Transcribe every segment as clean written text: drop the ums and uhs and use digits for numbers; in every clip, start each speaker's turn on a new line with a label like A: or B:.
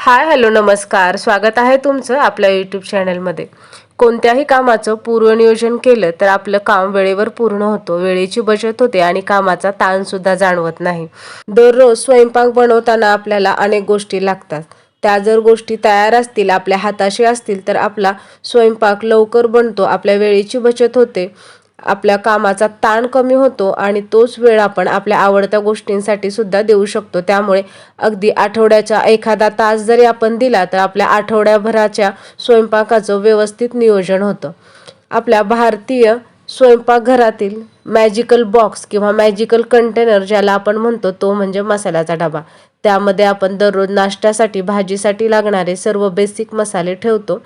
A: Hi hello नमस्कार. स्वागत आहे तुमचं आपल्या यूट्यूब चॅनलमध्ये. कोणत्याही कामाचं पूर्वनियोजन केलं तर आपलं काम वेळेवर पूर्ण होतं, वेळेची बचत होते आणि कामाचा ताणसुद्धा जाणवत नाही. दररोज स्वयंपाक बनवताना आपल्याला अनेक गोष्टी लागतात. त्या जर गोष्टी तयार असतील, आपल्या हाताशी असतील तर आपला स्वयंपाक लवकर बनतो, आपल्या वेळेची बचत होते, आपल्या कामाचा ताण कमी होतो आणि तोच वेळ आपण आपल्या आवडत्या गोष्टींसाठी सुद्धा देऊ शकतो. त्यामुळे अगदी आठवड्याचा एखादा तास जरी आपण दिला तर आपल्या आठवड्याभराच्या स्वयंपाकाचं व्यवस्थित नियोजन होतं. आपल्या भारतीय स्वयंपाकघरातील मॅजिकल बॉक्स किंवा मॅजिकल कंटेनर ज्याला आपण म्हणतो तो म्हणजे मसाल्याचा डबा. त्यामध्ये आपण दररोज नाश्त्यासाठी, भाजीसाठी लागणारे सर्व बेसिक मसाले ठेवतो.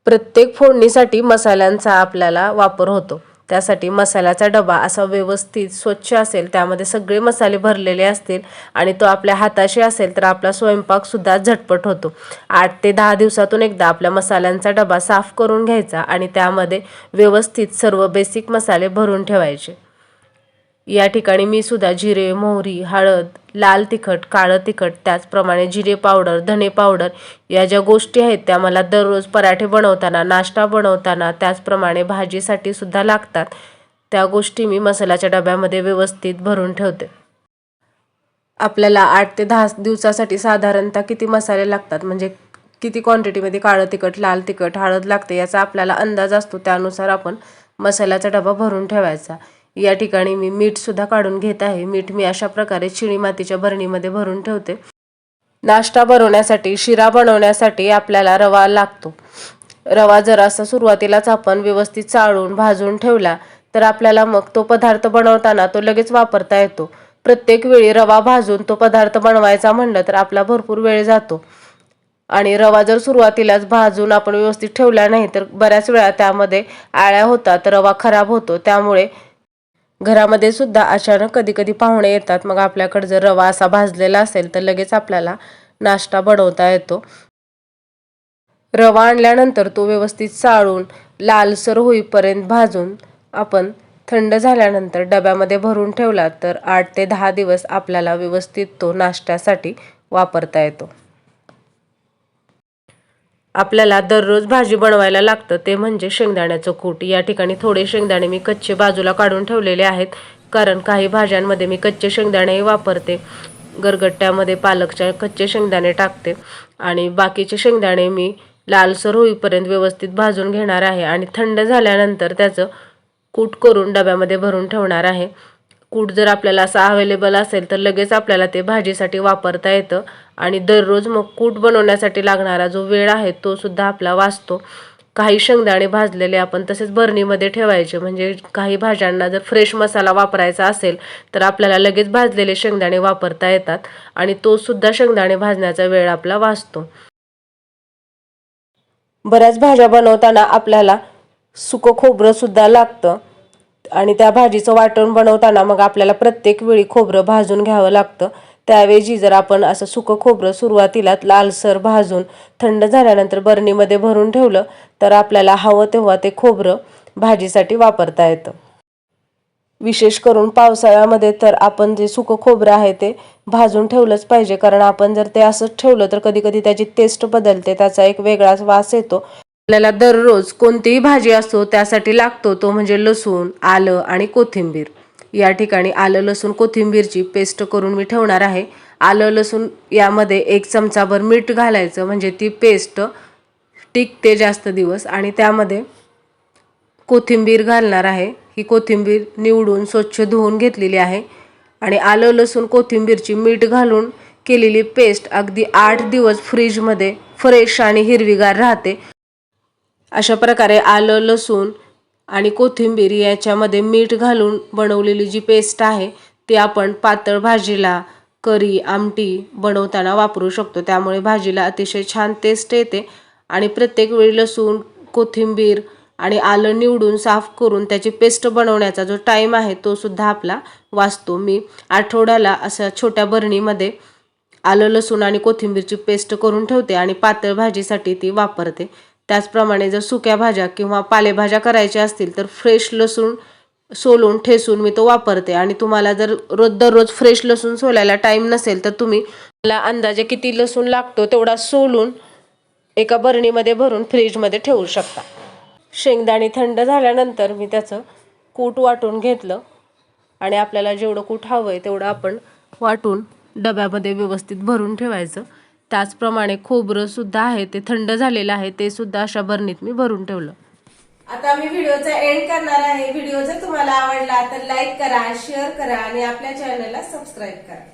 A: प्रत्येक फोडणीसाठी मसाल्यांचा आपल्याला वापर होतो. त्यासाठी मसाल्याचा डबा असा व्यवस्थित स्वच्छ असेल, त्यामध्ये सगळे मसाले भरलेले असतील आणि तो आपल्या हाताशी असेल तर आपला स्वयंपाकसुद्धा झटपट होतो. 8 ते 10 दिवसातून एकदा आपल्या मसाल्यांचा डबा साफ करून घ्यायचा आणि त्यामध्ये व्यवस्थित सर्व बेसिक मसाले भरून ठेवायचे. या ठिकाणी मी सुद्धा जिरे, मोहरी, हळद, लाल तिखट, काळं तिखट, त्याचप्रमाणे जिरे पावडर, धने पावडर या ज्या गोष्टी आहेत त्या मला दररोज पराठे बनवताना, नाश्ता बनवताना, त्याचप्रमाणे भाजीसाठी सुद्धा लागतात. त्या गोष्टी मी मसाल्याच्या डब्यामध्ये व्यवस्थित भरून ठेवते. आपल्याला 8 ते 10 दिवसासाठी साधारणतः किती मसाले लागतात, म्हणजे किती क्वांटिटीमध्ये काळं तिखट, लाल तिखट, हळद लागते याचा आपल्याला अंदाज असतो. त्यानुसार आपण मसाल्याचा डबा भरून ठेवायचा. या ठिकाणी मी मीठसुद्धा काढून घेत आहे. मीठ मी अशा प्रकारे चिनी मातीच्या भरणीमध्ये भरून ठेवते. नाश्ता बनवण्यासाठी, शिरा बनवण्यासाठी आपल्याला रवा लागतो. रवा जरासा सुरुवातीलाच आपण व्यवस्थित चाळून भाजून ठेवला तर आपल्याला मग तो पदार्थ बनवताना तो लगेच वापरता येतो. प्रत्येक वेळी रवा भाजून तो पदार्थ बनवायचा म्हणलं तर आपला भरपूर वेळ जातो आणि रवा जर सुरुवातीलाच भाजून आपण व्यवस्थित ठेवला नाही तर बऱ्याच वेळा त्यामध्ये आळ्या होतात, रवा खराब होतो. त्यामुळे घरामध्ये सुद्धा अचानक कधी कधी पाहुणे येतात, मग आपल्याकडे जर रवा असा भाजलेला असेल तर लगेच आपल्याला नाश्ता बनवता येतो. रवा आणल्यानंतर तो व्यवस्थित चाळून लालसर होईपर्यंत भाजून आपण थंड झाल्यानंतर डब्यामध्ये भरून ठेवला तर 8 ते 10 दिवस आपल्याला व्यवस्थित तो नाश्त्यासाठी वापरता येतो. आपल्याला दररोज भाजी बनवायला लागतं ते म्हणजे शेंगदाण्याचं कूट. या ठिकाणी थोडे शेंगदाणे मी कच्चे बाजूला काढून ठेवलेले आहेत, कारण काही भाज्यांमध्ये मी कच्चे शेंगदाणेही वापरते. गरगट्ट्यामध्ये पालकच्या कच्चे शेंगदाणे टाकते आणि बाकीचे शेंगदाणे मी लालसर होईपर्यंत व्यवस्थित भाजून घेणार आहे आणि थंड झाल्यानंतर त्याचं कूट करून डब्यामध्ये भरून ठेवणार आहे. कूट जर आपल्याला असा अवेलेबल असेल तर लगेच आपल्याला ते भाजीसाठी वापरता येतं आणि दररोज मग कूट बनवण्यासाठी लागणारा जो वेळ आहे तो सुद्धा आपला वाचतो. काही शेंगदाणे भाजलेले आपण तसेच बरणीमध्ये ठेवायचे, म्हणजे काही भाज्यांना जर फ्रेश मसाला वापरायचा असेल तर आपल्याला लगेच भाजलेले शेंगदाणे वापरता येतात आणि तो सुद्धा शेंगदाणे भाजण्याचा वेळ आपला वाचतो. बऱ्याच भाज्या बनवताना आपल्याला सुकं खोबरं सुद्धा लागतं आणि त्या भाजीचं वाटण बनवताना मग आपल्याला प्रत्येक वेळी खोबरं भाजून घ्यावं लागतं. त्याऐवजी जर आपण असं सुकं खोबरं सुरुवातीला लालसर भाजून थंड झाल्यानंतर बरणीमध्ये भरून ठेवलं तर आपल्याला हवं तेव्हा ते खोबरं भाजीसाठी वापरता येतं. विशेष करून पावसाळ्यामध्ये तर आपण जे सुकं खोबरं आहे ते भाजून ठेवलंच पाहिजे, कारण आपण जर ते असंच ठेवलं तर कधी कधी त्याची टेस्ट बदलते, त्याचा एक वेगळाच वास येतो. आपल्याला दररोज कोणतीही भाजी असो त्यासाठी लागतो तो म्हणजे लसूण, आलं आणि कोथिंबीर. या ठिकाणी आलं, लसूण, कोथिंबीरची पेस्ट करून मी ठेवणार आहे. आलं, लसूण यामध्ये 1 चमचाभर मीठ घालायचं, म्हणजे ती पेस्ट टिकते जास्त दिवस. आणि त्यामध्ये कोथिंबीर घालणार आहे. ही कोथिंबीर निवडून स्वच्छ धुवून घेतलेली आहे आणि आलं, लसूण, कोथिंबीरची मीठ घालून केलेली पेस्ट अगदी 8 दिवस फ्रीजमध्ये फ्रेश आणि हिरवीगार राहते. अशा प्रकारे आलं, लसूण आणि कोथिंबीर याच्यामध्ये मीठ घालून बनवलेली जी पेस्ट आहे ती आपण पातळ भाजीला, करी, आमटी बनवताना वापरू शकतो. त्यामुळे भाजीला अतिशय छान टेस्ट येते आणि प्रत्येक वेळी लसूण, कोथिंबीर आणि आलं निवडून साफ करून त्याची पेस्ट बनवण्याचा जो टाईम आहे तो सुद्धा आपला वाचतो. मी आठवड्याला अशा छोट्या बरणीमध्ये आलं, लसूण आणि कोथिंबीरची पेस्ट करून ठेवते आणि पातळ भाजीसाठी ती वापरते. त्याचप्रमाणे जर सुक्या भाज्या किंवा पालेभाज्या करायच्या असतील तर फ्रेश लसूण सोलून ठेसून मी तो वापरते आणि तुम्हाला जर दररोज फ्रेश लसूण सोलायला टाईम नसेल तर तुम्ही मला अंदाजे किती लसूण लागतो तेवढा सोलून एका बरणीमध्ये भरून फ्रीजमध्ये ठेवू शकता. शेंगदाणे थंड झाल्यानंतर मी त्याचं कूट वाटून घेतलं आणि आपल्याला जेवढं कूट हवं आहे तेवढं आपण वाटून डब्यामध्ये व्यवस्थित भरून ठेवायचं. त्याचप्रमाणे खोबरंसुद्धा आहे ते थंड झालेलं आहे, ते सुद्धा अशा बरणीत मी भरून ठेवलं. आता मी व्हिडिओचा एंड करणार आहे. व्हिडिओ जर तुम्हाला आवडला तर लाईक करा, शेअर करा आणि आपल्या चॅनलला सबस्क्राईब करा.